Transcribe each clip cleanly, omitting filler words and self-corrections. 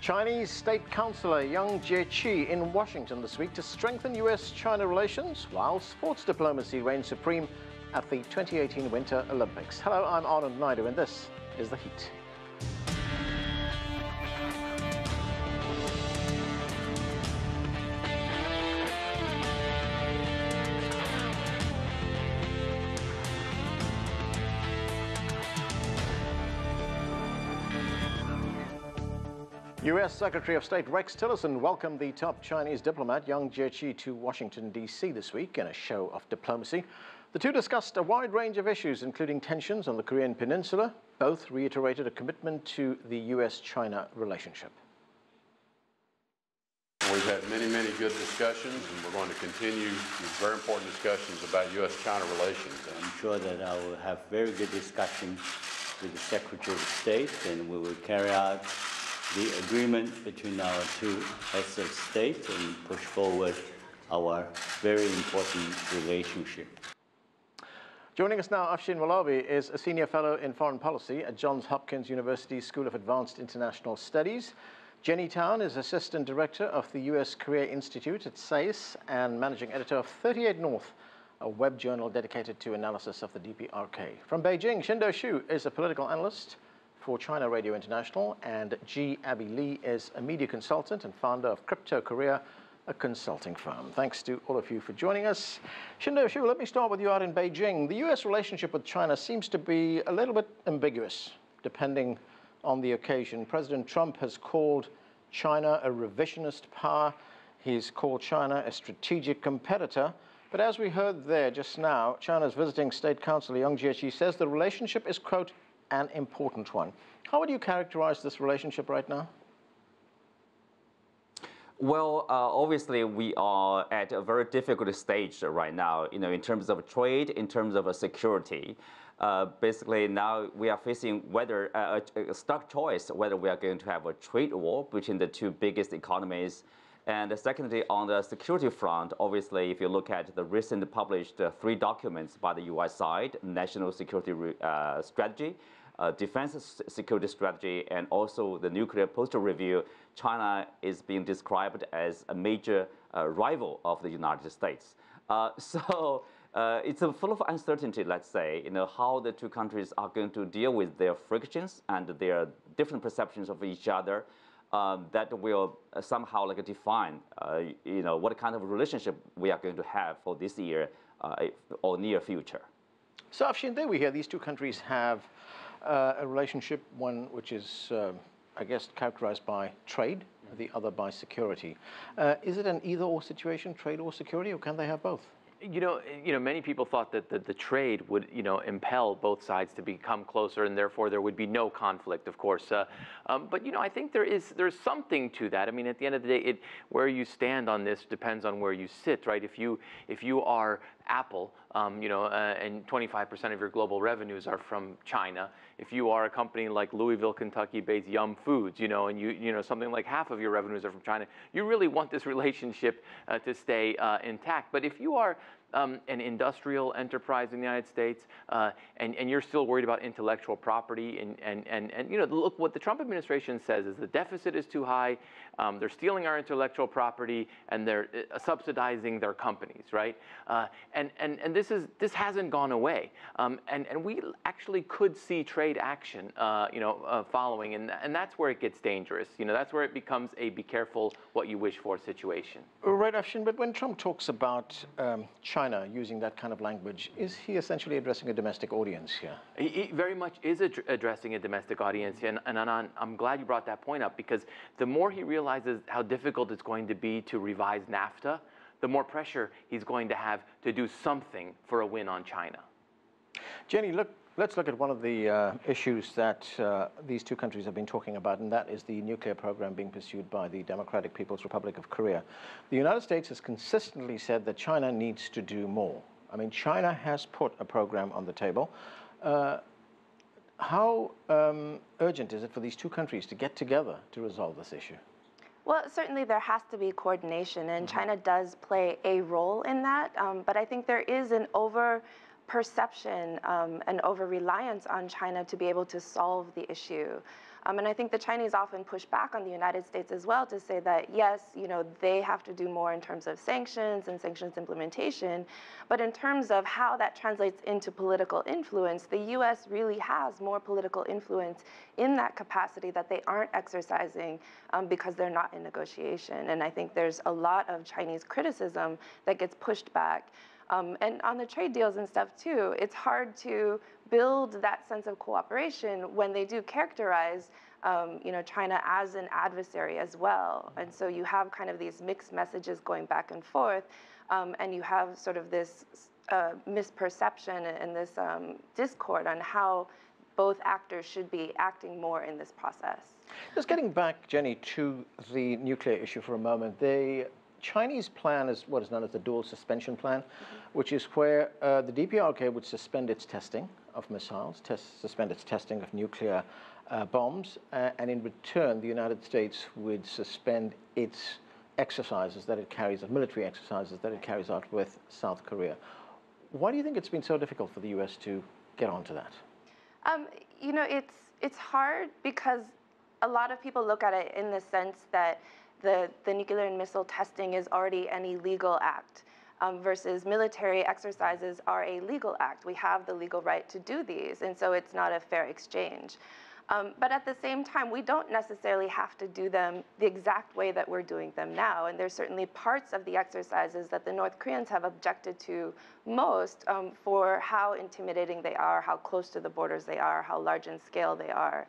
Chinese State Councillor young Jiechi in Washington this week to strengthen U.S. China relations, while sports diplomacy reigns supreme at the 2018 Winter Olympics. Hello, I'm Anand Naidu, and this is The Heat. U.S. Secretary of State Rex Tillerson welcomed the top Chinese diplomat, young Jiechi, to Washington, D.C. this week in a show of diplomacy. The two discussed a wide range of issues, including tensions on the Korean peninsula. Both reiterated a commitment to the U.S. China relationship. We've had many good discussions, and we're going to continue these very important discussions about U.S. China relations. I'm sure that I will have very good discussions with the Secretary of State, and we will carry out the agreement between our two heads of state and push forward our very important relationship. Joining us now, Afshin Molavi is a senior fellow in foreign policy at Johns Hopkins University School of Advanced International Studies. Jenny Town is assistant director of the U.S Korea Institute at SAIS and managing editor of 38 North, a web journal dedicated to analysis of the DPRK. From Beijing, Qinduo Xu is a political analyst for China Radio International, and Jee Lee is a media consultant and founder of CryptoCoree, a consulting firm. Thanks to all of you for joining us. Qinduo Xu, let me start with you out in Beijing. The U.S. relationship with China seems to be a little bit ambiguous, depending on the occasion. President Trump has called China a revisionist power. He's called China a strategic competitor. But as we heard there just now, China's visiting State Councillor Yang Jiechi says the relationship is, quote, an important one. How would you characterize this relationship right now? Well, obviously, we are at a very difficult stage right now, in terms of trade, in terms of security. Basically, now we are facing whether a stark choice whether we are going to have a trade war between the two biggest economies. And secondly, on the security front, obviously, if you look at the recent published three documents by the U.S. side, National Security Strategy, Defense Security Strategy, and also the Nuclear Postal Review, China is being described as a major rival of the United States. So it's full of uncertainty, let's say, how the two countries are going to deal with their frictions and their different perceptions of each other. That will somehow define, what kind of relationship we are going to have for this year or near future. So, Afshin, there we hear these two countries have a relationship, one which is, I guess, characterized by trade, the other by security. Is it an either-or situation, trade or security, or can they have both? Many people thought that the trade would, impel both sides to become closer, and therefore there would be no conflict, of course. But I think there's something to that. I mean, at the end of the day, where you stand on this depends on where you sit, right? If you are Apple, and 25% of your global revenues are from China. If you are a company like Louisville, Kentucky-based Yum Foods, and something like half of your revenues are from China, you really want this relationship to stay intact. But if you are an industrial enterprise in the United States, and you're still worried about intellectual property, and look, what the Trump administration says is the deficit is too high, they're stealing our intellectual property, and they're subsidizing their companies, right? And this hasn't gone away, and we actually could see trade action, following, and that's where it gets dangerous. That's where it becomes a be careful what you wish for situation. Right, Afshin, but when Trump talks about China using that kind of language, is he essentially addressing a domestic audience here? He very much is addressing a domestic audience, and I'm glad you brought that point up, because the more he realizes how difficult it's going to be to revise NAFTA, the more pressure he's going to have to do something for a win on China. Jenny, let's look at one of the issues that these two countries have been talking about, and that is the nuclear program being pursued by the Democratic People's Republic of Korea. The United States has consistently said that China needs to do more. I mean, China has put a program on the table. How urgent is it for these two countries to get together to resolve this issue? Well, certainly there has to be coordination, and China does play a role in that. But I think there is an over-perception and over-reliance on China to be able to solve the issue. And I think the Chinese often push back on the United States as well to say that, yes, they have to do more in terms of sanctions and sanctions implementation. But in terms of how that translates into political influence, the U.S. really has more political influence in that capacity that they aren't exercising because they're not in negotiation. And I think there's a lot of Chinese criticism that gets pushed back. And on the trade deals and stuff too, it's hard to build that sense of cooperation when they do characterize China as an adversary as well. And so you have kind of these mixed messages going back and forth, and you have sort of this misperception and this discord on how both actors should be acting more in this process. Just getting back, Jenny, to the nuclear issue for a moment. The Chinese plan is what is known as the dual suspension plan, which is where the DPRK would suspend its testing of missiles, suspend its testing of nuclear bombs, and in return, the United States would suspend its exercises that it carries, military exercises that it carries out with South Korea. Why do you think it's been so difficult for the U.S. to get onto that? It's hard because a lot of people look at it in the sense that the nuclear and missile testing is already an illegal act, versus military exercises are a legal act. We have the legal right to do these, and so it's not a fair exchange. But at the same time, we don't necessarily have to do them the exact way that we're doing them now. And there's certainly parts of the exercises that the North Koreans have objected to most for how intimidating they are, how close to the borders they are, how large in scale they are.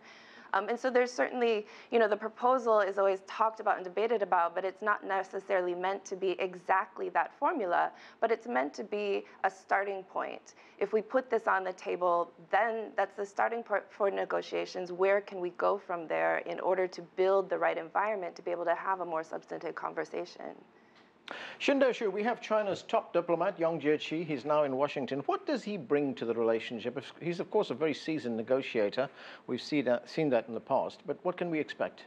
And so there's certainly, the proposal is always talked about and debated about, but it's not necessarily meant to be exactly that formula, but it's meant to be a starting point. If we put this on the table, then that's the starting point for negotiations. Where can we go from there in order to build the right environment to be able to have a more substantive conversation? Qinduo Xu, we have China's top diplomat, Jiechi. He's now in Washington. What does he bring to the relationship? He's, of course, a very seasoned negotiator. We've seen that in the past. But what can we expect?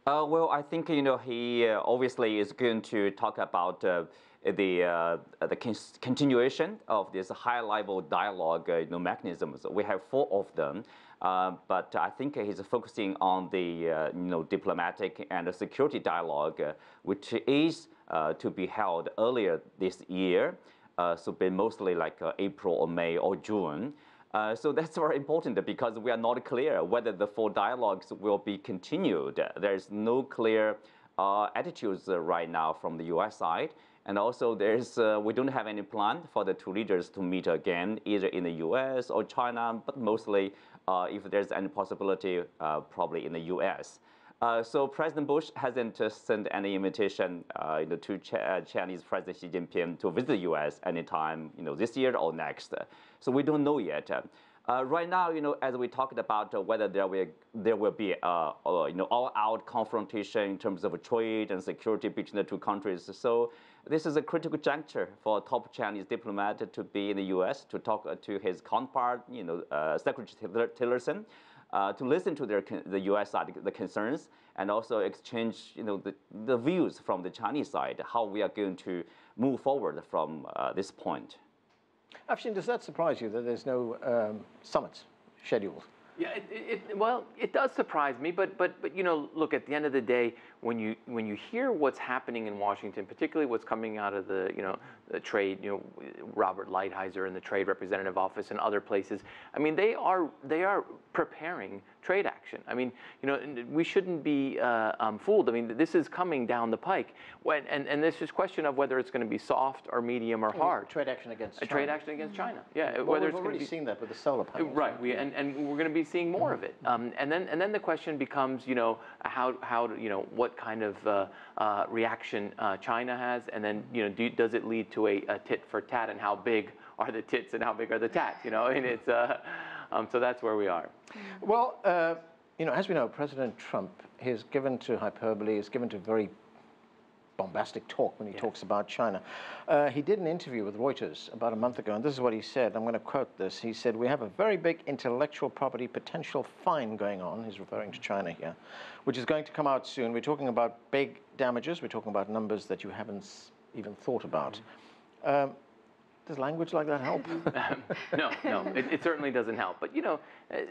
Well, I think, he obviously is going to talk about the continuation of this high-level dialogue mechanisms. We have 4 of them. But I think he's focusing on the diplomatic and security dialogue, which is to be held earlier this year, so be mostly like April or May or June. So that's very important because we are not clear whether the 4 dialogues will be continued. There's no clear attitudes right now from the U.S. side. And also, we don't have any plan for the 2 leaders to meet again, either in the U.S. or China, but mostly, if there's any possibility, probably in the U.S. So President Bush hasn't sent any invitation to Chinese President Xi Jinping to visit the U.S. anytime this year or next. So we don't know yet. Right now, as we talked about whether there will be all-out confrontation in terms of trade and security between the 2 countries. So this is a critical juncture for a top Chinese diplomat to be in the U.S. to talk to his counterpart, Secretary Tillerson, to listen to the U.S. side, the concerns, and also exchange, the views from the Chinese side, how we are going to move forward from this point. Afshin, does that surprise you that there's no summits scheduled? Yeah, well, it does surprise me, but look, at the end of the day, when you hear what's happening in Washington, particularly what's coming out of the the trade, Robert Lighthizer in the Trade Representative Office and other places, I mean, they are preparing trade action. I mean, we shouldn't be fooled. I mean, this is coming down the pike. And this is a question of whether it's going to be soft or medium or hard. Trade action against China. Trade action against China. Yeah. Well, whether we've it's already seen that with the solar panels. Right. And we're going to be seeing more of it. And then the question becomes, what kind of reaction China has, and then does it lead to a tit for tat, and how big are the tits and how big are the tats? And it's so that's where we are. Well, as we know, President Trump is given to hyperbole, is given to very bombastic talk when he talks about China. He did an interview with Reuters about a month ago, and this is what he said. I'm going to quote this. He said, "We have a very big intellectual property potential fine going on." He's referring to China here, which is going to come out soon. We're talking about big damages. We're talking about numbers that you haven't even thought about. Does language like that help? No, it certainly doesn't help. But, you know,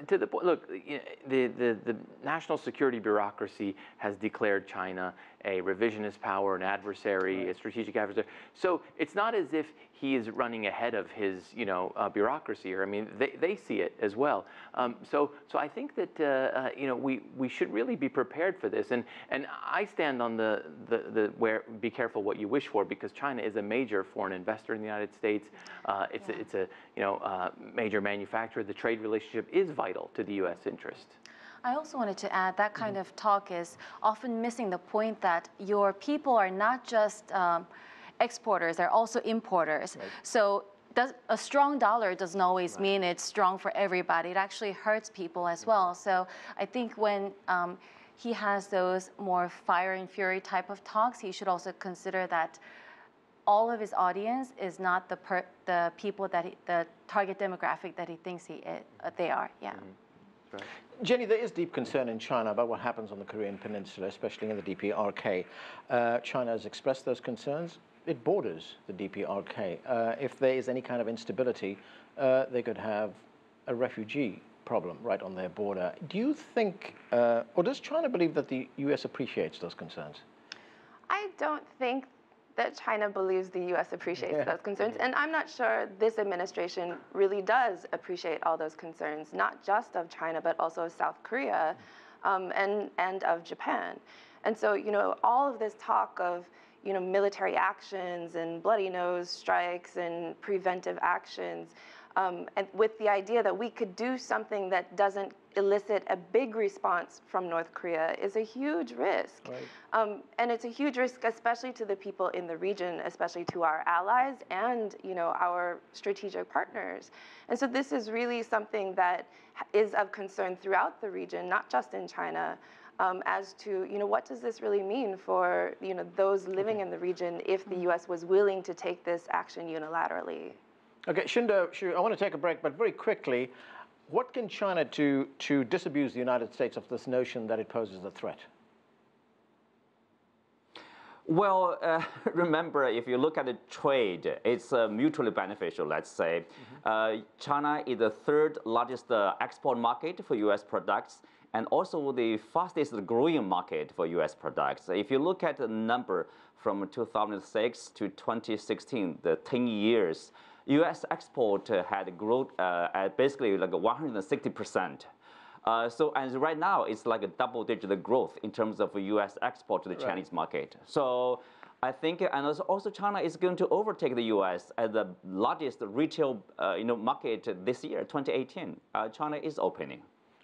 to the point, look, the national security bureaucracy has declared China a revisionist power, an adversary, a strategic adversary. So it's not as if he is running ahead of his, you know, bureaucracy here. I mean, they see it as well. So I think that, you know, we should really be prepared for this. And I stand on the where be careful what you wish for, because China is a major foreign investor in the United States. It's a you know, major manufacturer. The trade relationship is vital to the U.S. interest. I also wanted to add that kind of talk is often missing the point that your people are not just exporters, they're also importers. Right. So a strong dollar doesn't always mean it's strong for everybody. It actually hurts people as well. So I think when he has those more fire and fury type of talks, he should also consider that all of his audience is not the people that the target demographic that he thinks they are. Yeah. Right. Jenny, there is deep concern in China about what happens on the Korean peninsula, especially in the DPRK. China has expressed those concerns. It borders the DPRK. If there is any kind of instability, they could have a refugee problem right on their border. Do you think, or does China believe that the U.S. appreciates those concerns? I don't think that China believes the U.S. appreciates those concerns. And I'm not sure this administration really does appreciate all those concerns, not just of China, but also of South Korea and of Japan. And so, you know, all of this talk of, you know, military actions and bloody nose strikes and preventive actions, and with the idea that we could do something that doesn't elicit a big response from North Korea is a huge risk. Right. And it's a huge risk, especially to the people in the region, especially to our allies and, you know, our strategic partners. And so this is really something that is of concern throughout the region, not just in China, as to, you know, what does this really mean for, you know, those living in the region if the U.S. was willing to take this action unilaterally? Okay, Qinduo Xu, I want to take a break, but very quickly, what can China do to disabuse the United States of this notion that it poses a threat? Well, remember, if you look at the trade, it's mutually beneficial, let's say. China is the third largest export market for U.S. products, and also the fastest growing market for U.S. products. If you look at the number from 2006 to 2016, the 10 years, U.S. export had grown at basically like 160%. And right now it's like a double-digit growth in terms of U.S. export to the Chinese market. So I think, and also China is going to overtake the U.S. as the largest retail market this year, 2018. China is opening.